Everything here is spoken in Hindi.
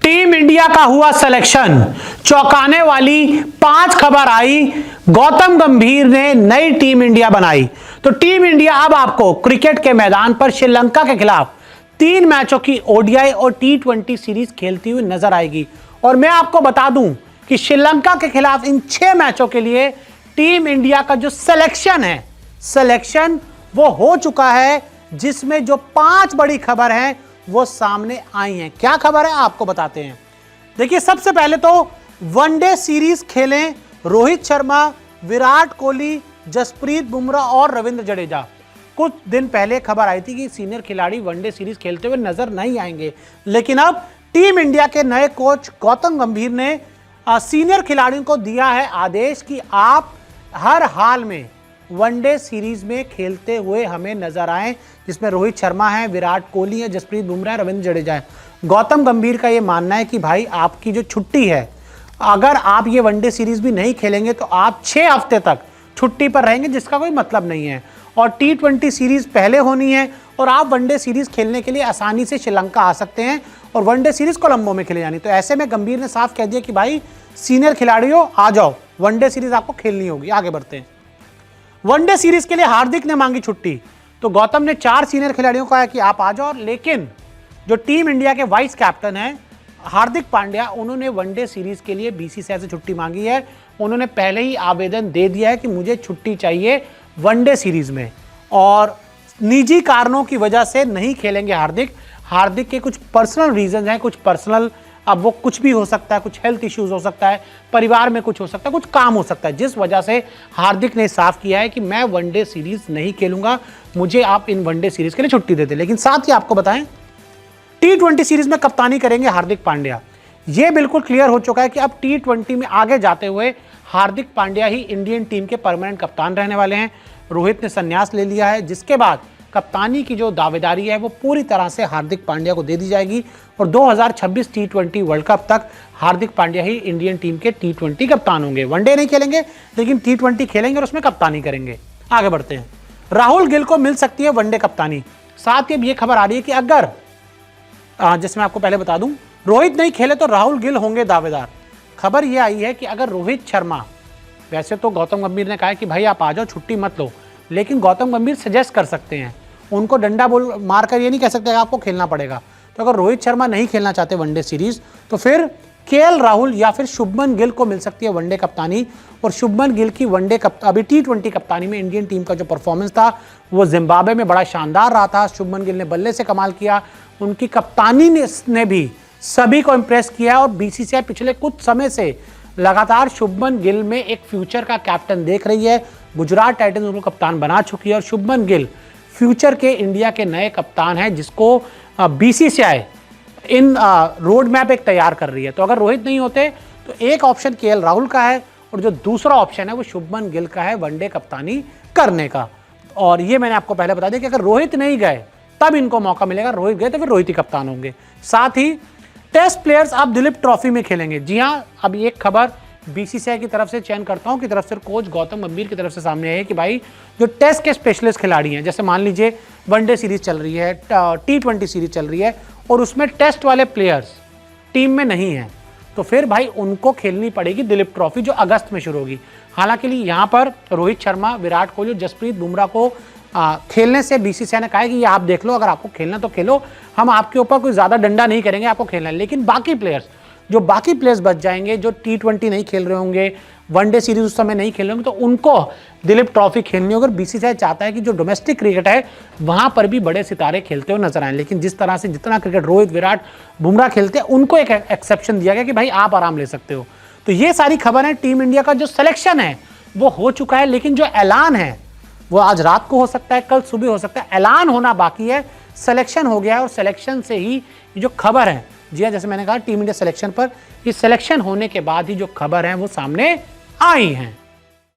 टीम इंडिया का हुआ सिलेक्शन, चौंकाने वाली 5 खबर आई। गौतम गंभीर ने नई टीम इंडिया बनाई। तो टीम इंडिया अब आपको क्रिकेट के मैदान पर श्रीलंका के खिलाफ 3 मैचों की ओडीआई और T20 सीरीज खेलती हुई नजर आएगी। और मैं आपको बता दूं कि श्रीलंका के खिलाफ इन 6 मैचों के लिए टीम इंडिया का जो सिलेक्शन वो हो चुका है, जिसमें जो 5 बड़ी खबर है वो सामने आई हैं। क्या खबर है आपको बताते हैं। देखिए, सबसे पहले तो वनडे सीरीज खेलें रोहित शर्मा, विराट कोहली, जसप्रीत बुमराह और रविंद्र जडेजा। कुछ दिन पहले खबर आई थी कि सीनियर खिलाड़ी वनडे सीरीज खेलते हुए नजर नहीं आएंगे, लेकिन अब टीम इंडिया के नए कोच गौतम गंभीर ने सीनियर खिलाड़ियों को दिया है आदेश कि आप हर हाल में वनडे सीरीज में खेलते हुए हमें नजर आए, जिसमें रोहित शर्मा है, विराट कोहली है, जसप्रीत बुमराह, रविंद्र जडेजा है। गौतम गंभीर का यह मानना है कि भाई आपकी जो छुट्टी है, अगर आप ये वनडे सीरीज भी नहीं खेलेंगे तो आप 6 हफ्ते तक छुट्टी पर रहेंगे, जिसका कोई मतलब नहीं है। और T20 सीरीज पहले होनी है और आप वनडे सीरीज खेलने के लिए आसानी से श्रीलंका आ सकते हैं और वनडे सीरीज कोलंबो में खेले जानी। तो ऐसे में गंभीर ने साफ कह दिया कि भाई सीनियर खिलाड़ियों आ जाओ, वनडे सीरीज आपको खेलनी होगी। आगे बढ़ते हैं। वनडे सीरीज के लिए हार्दिक ने मांगी छुट्टी, तो गौतम ने 4 सीनियर खिलाड़ियों को कहा कि आप आ जाओ, लेकिन जो टीम इंडिया के वाइस कैप्टन हैं हार्दिक पांड्या, उन्होंने वनडे सीरीज के लिए बीसीसीआई से छुट्टी मांगी है। उन्होंने पहले ही आवेदन दे दिया है कि मुझे छुट्टी चाहिए वनडे सीरीज में, और निजी कारणों की वजह से नहीं खेलेंगे हार्दिक के कुछ पर्सनल रीजन हैं, कुछ पर्सनल, अब वो कुछ भी हो सकता है, कुछ हेल्थ इश्यूज हो सकता है, परिवार में कुछ हो सकता है, कुछ काम हो सकता है, जिस वजह से हार्दिक ने साफ किया है कि मैं वनडे सीरीज नहीं खेलूंगा, मुझे आप इन वनडे सीरीज के लिए छुट्टी दे दें। लेकिन साथ ही आपको बताएं, T20 सीरीज में कप्तानी करेंगे हार्दिक पांड्या। यह बिल्कुल क्लियर हो चुका है कि अब T20 में आगे जाते हुए हार्दिक पांड्या ही इंडियन टीम के परमानेंट कप्तान रहने वाले हैं। रोहित ने संन्यास ले लिया है, जिसके बाद कप्तानी की जो दावेदारी है वो पूरी तरह से हार्दिक पांड्या को दे दी जाएगी और 2026 T20 वर्ल्ड कप तक हार्दिक पांड्या ही इंडियन टीम के T20 कप्तान होंगे। वनडे नहीं खेलेंगे, लेकिन T20 खेलेंगे और उसमें कप्तानी करेंगे। आगे बढ़ते हैं। राहुल गिल को मिल सकती है वनडे कप्तानी। साथ ही अब ये खबर आ रही है कि अगर जैसे मैं आपको पहले बता दूं, रोहित नहीं खेले तो राहुल गिल होंगे दावेदार। खबर यह आई है कि अगर रोहित शर्मा, वैसे तो गौतम गंभीर ने कहा है कि भाई आप आ जाओ, छुट्टी मत लो, लेकिन गौतम गंभीर सजेस्ट कर सकते हैं, उनको डंडा बोल मारकर ये नहीं कह सकते आपको खेलना पड़ेगा। तो अगर रोहित शर्मा नहीं खेलना चाहते वनडे सीरीज, तो फिर केएल राहुल या फिर शुभमन गिल को मिल सकती है वनडे कप्तानी। और शुभमन गिल की वनडे अभी T20 कप्तानी में इंडियन टीम का जो परफॉर्मेंस था वो जिम्बाब्वे में बड़ा शानदार रहा था। शुभमन गिल ने बल्ले से कमाल किया, उनकी कप्तानी ने भी सभी को इंप्रेस किया और बीसीसीआई पिछले कुछ समय से लगातार शुभमन गिल में एक फ्यूचर का कैप्टन देख रही है। गुजरात टाइटंस उनको कप्तान बना चुकी है और शुभमन गिल फ्यूचर के इंडिया के नए कप्तान हैं, जिसको बीसीसीआई इन रोड मैप एक तैयार कर रही है। तो अगर रोहित नहीं होते तो एक ऑप्शन केएल राहुल का है और जो दूसरा ऑप्शन है वो शुभमन गिल का है वनडे कप्तानी करने का। और ये मैंने आपको पहले बता दिया कि अगर रोहित नहीं गए तब इनको मौका मिलेगा, रोहित गए तो फिर रोहित ही कप्तान होंगे। साथ ही टेस्ट प्लेयर्स अब दिलीप ट्रॉफी में खेलेंगे। जी हाँ, अब एक खबर बीसीसीआई की तरफ से, चयनकर्ताओं की तरफ से, कोच गौतम गंभीर की तरफ से सामने आई है कि भाई जो टेस्ट के स्पेशलिस्ट खिलाड़ी हैं, जैसे मान लीजिए वनडे सीरीज चल रही है, T20 सीरीज चल रही है और उसमें टेस्ट वाले प्लेयर्स टीम में नहीं हैं, तो फिर भाई उनको खेलनी पड़ेगी दिलीप ट्रॉफी, जो अगस्त में शुरू होगी। हालांकि यहाँ पर रोहित शर्मा, विराट कोहली और जसप्रीत बुमराह को खेलने से बीसीसीआई ने कहा है कि ये आप देख लो, अगर आपको खेलना तो खेलो, हम आपके ऊपर कोई ज़्यादा डंडा नहीं करेंगे, आपको खेलना है। लेकिन बाकी प्लेयर्स बच जाएंगे, जो T20 नहीं खेल रहे होंगे, वनडे सीरीज उस समय नहीं खेल रहे होंगे, तो उनको दिलीप ट्रॉफी खेलनी होगी। बीसीसीआई चाहता है कि जो डोमेस्टिक क्रिकेट है वहां पर भी बड़े सितारे खेलते हुए नजर आए। लेकिन जिस तरह से जितना क्रिकेट रोहित, विराट, बुमराह खेलते हैं, उनको एक एक्सेप्शन दिया गया कि भाई आप आराम ले सकते हो। तो ये सारी खबर है। टीम इंडिया का जो सिलेक्शन है वो हो चुका है, लेकिन जो ऐलान है वो आज रात को हो सकता है, कल सुबह हो सकता है। ऐलान होना बाकी है, सिलेक्शन हो गया है और सिलेक्शन से ही जो खबर है, जी हाँ, जैसे मैंने कहा टीम इंडिया सिलेक्शन पर, ये सिलेक्शन होने के बाद ही जो खबर है वो सामने आई हैं।